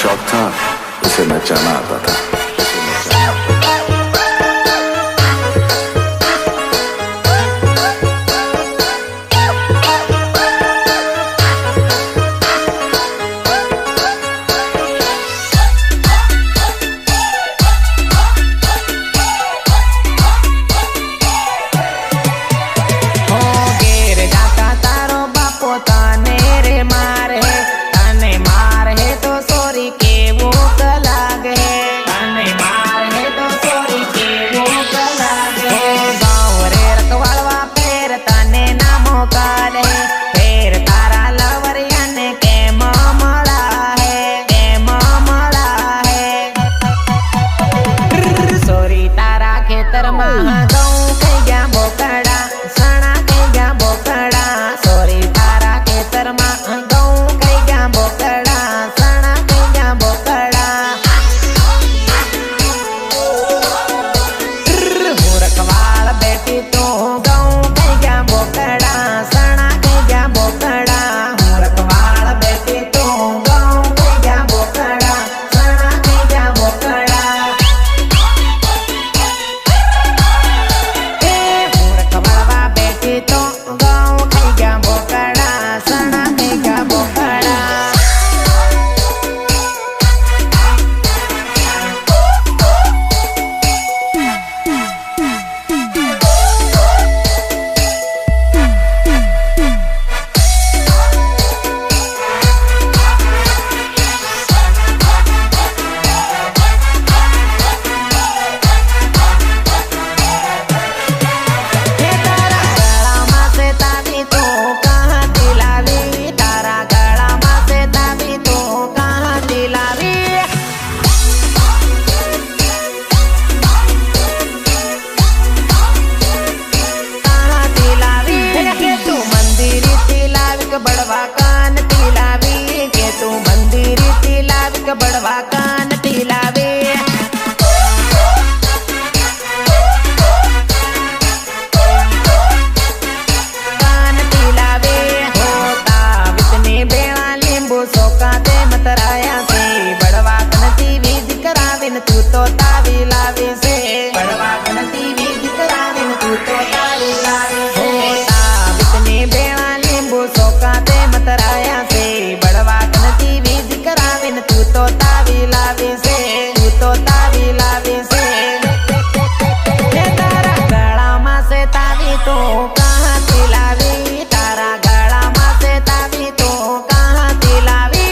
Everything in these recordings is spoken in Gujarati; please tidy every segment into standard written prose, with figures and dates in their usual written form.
शौक था, उसे नचाना आता था। बड़वा कान तिलावे कान तिलावे होता वितने बेड़ा लींबू सोका ते मतराया से बड़वा कन टीवी दिकराविन तू तो तावी लावे से बड़वा कन टीवी दिकराविन तू तो तावी लावे होता वितने बेड़ा लींबू सोका ते मतराया से बड़वा कन टीवी दिकराविन तू तो तावी लावे से तू तो तावी लावे से हे तारा गला मा से तावी तो कहाँ तिलावी तारा गला मा से तावी तो कहाँ तिलावी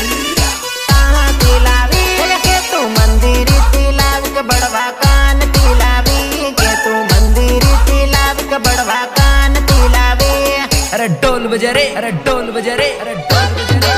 कहाँ तिलावी के तू मंदिरी तिलावी के बड़वा कान तिलावी के तू मंदिरी तिलावी के बड़वा कान तिलावी अरे ढोल बजा रे, अरे ढोल बजा रे, अरे ढोल बजा रे।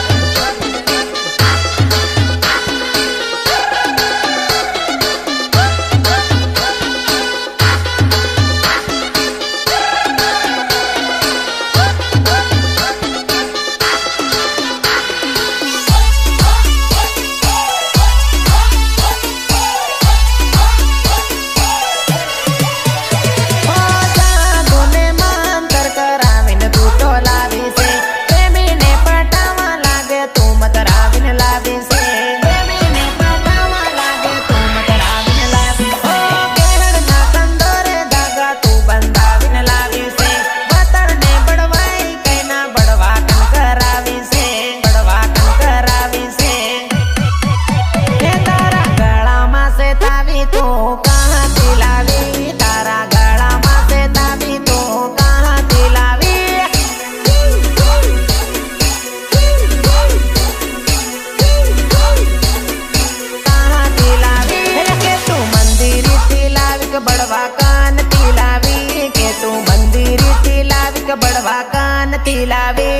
बड़वा कान तिलावी के तू मंदिरी तिलावी के बड़वा कान तिलावी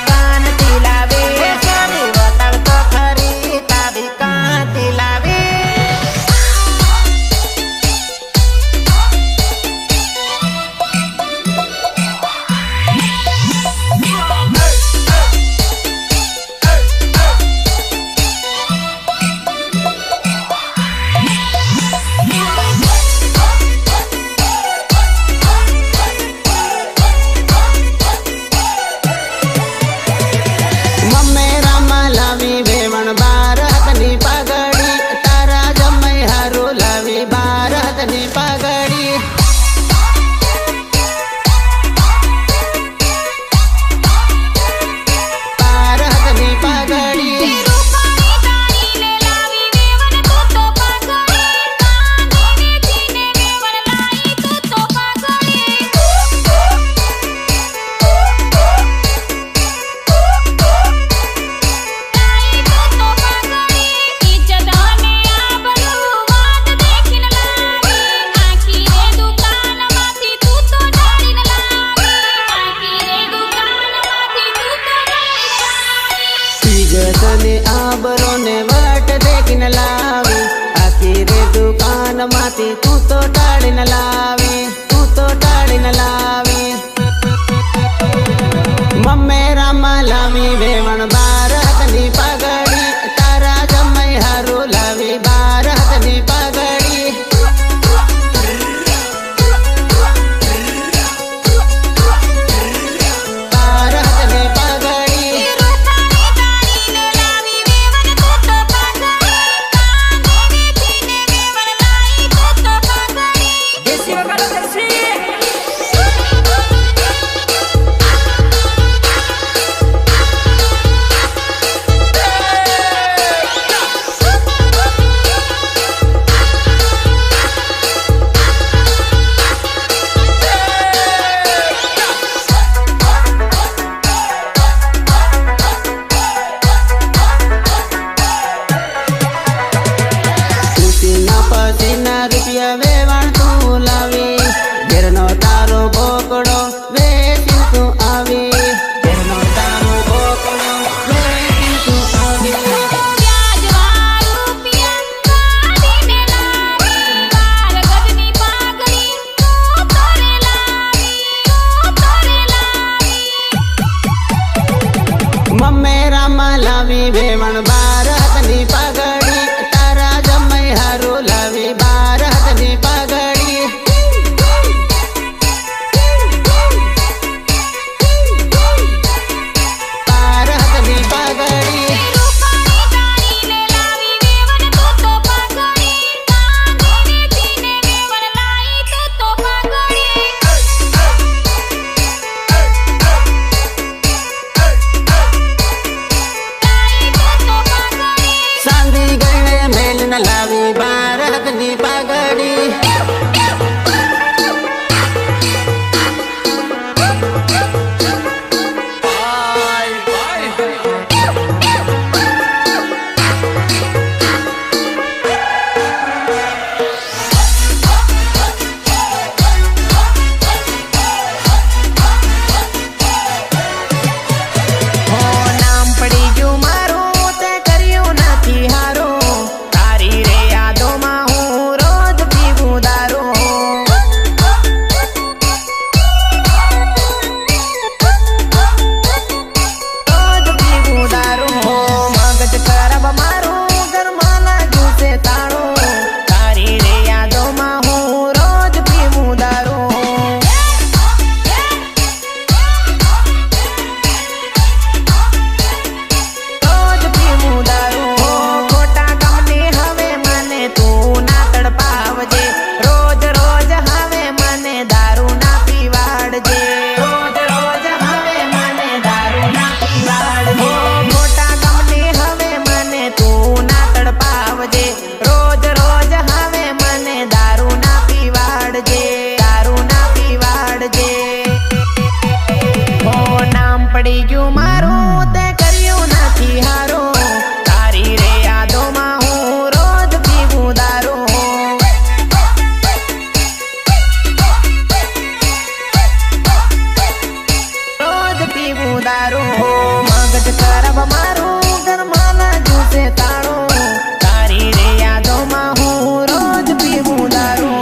कान तिलावी स्वामी वतन तो खरी तावी कान तिलावी પગની આબરો ને વટ દેખીને લાવી આખી રે દુકાન માંથી તું તો ટાળીને લાવી તું તો ટાળીને લાવી મમ્મેરામાં લાવી વેવણ ભારતની પગડી તારા જમાઈ હારું લાવી ભારતની પગડી ભારતની પગડી દેશી વગાડો દેશી પસીના રૂપિયા વેવાણ તું લાવી ઘેરનો તારો બોકડો વેચી તું આવી ઘેરનો તારો બોકડો વેચી તું આવી મમ્મેરામાં લાવી વેવણ ભારતની પગડી તારા જમાઈ હારું લાવી ભારતની પગડી ભારતની પગડી સાંધી ગળે મેલ ન લાવી ભારતની પગડી નામ પડી ગયું મારું તે કર્યું નથી હારું તારી રે યાદોમાં હું રોજ પીવું દારૂ રોજ પીવું દારૂ મગજ ખરાબ મારું ઘરમાં લાગ્યું છે તાળું તારી રે યાદોમાં હું રોજ પીવું દારૂ રોજ પીવું દારૂ ખોટા કામની હવે મને તું ના તડપાવજે રોજ રોજ હવે મને દારૂ ના પીવાડજે રોજ રોજ હવે મને દારૂ ના પીવાડજે ખોટા કામની હવે મને તું ના તડપાવજે રોજ રોજ હવે મને દારૂ ના પીવાડજે દારૂ ના પીવાડજે નામ પડી ગયું મારું તે કર્યું નથી હારું તારી રે યાદોમાં હું રોજ પીવું દારૂ રોજ પીવું દારૂ મગજ ખરાબ મારું ઘરમાં લાગ્યું છે તાળું તારી રે યાદોમાં હું રોજ પીવું દારૂ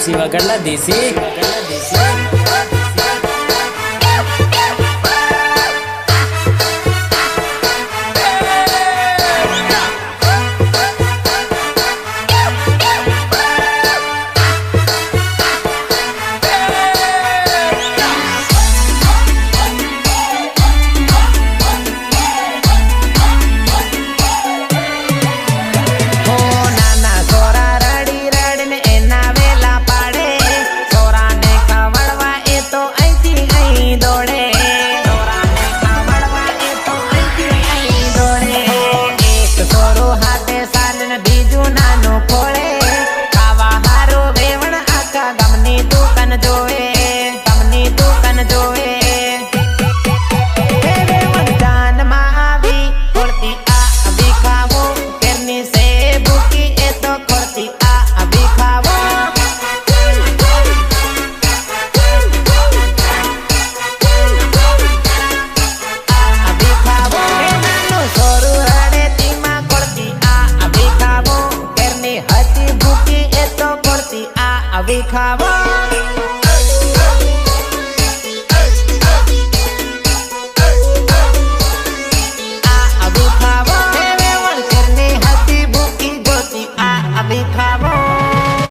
દેશી વગરના દેશી ખાવા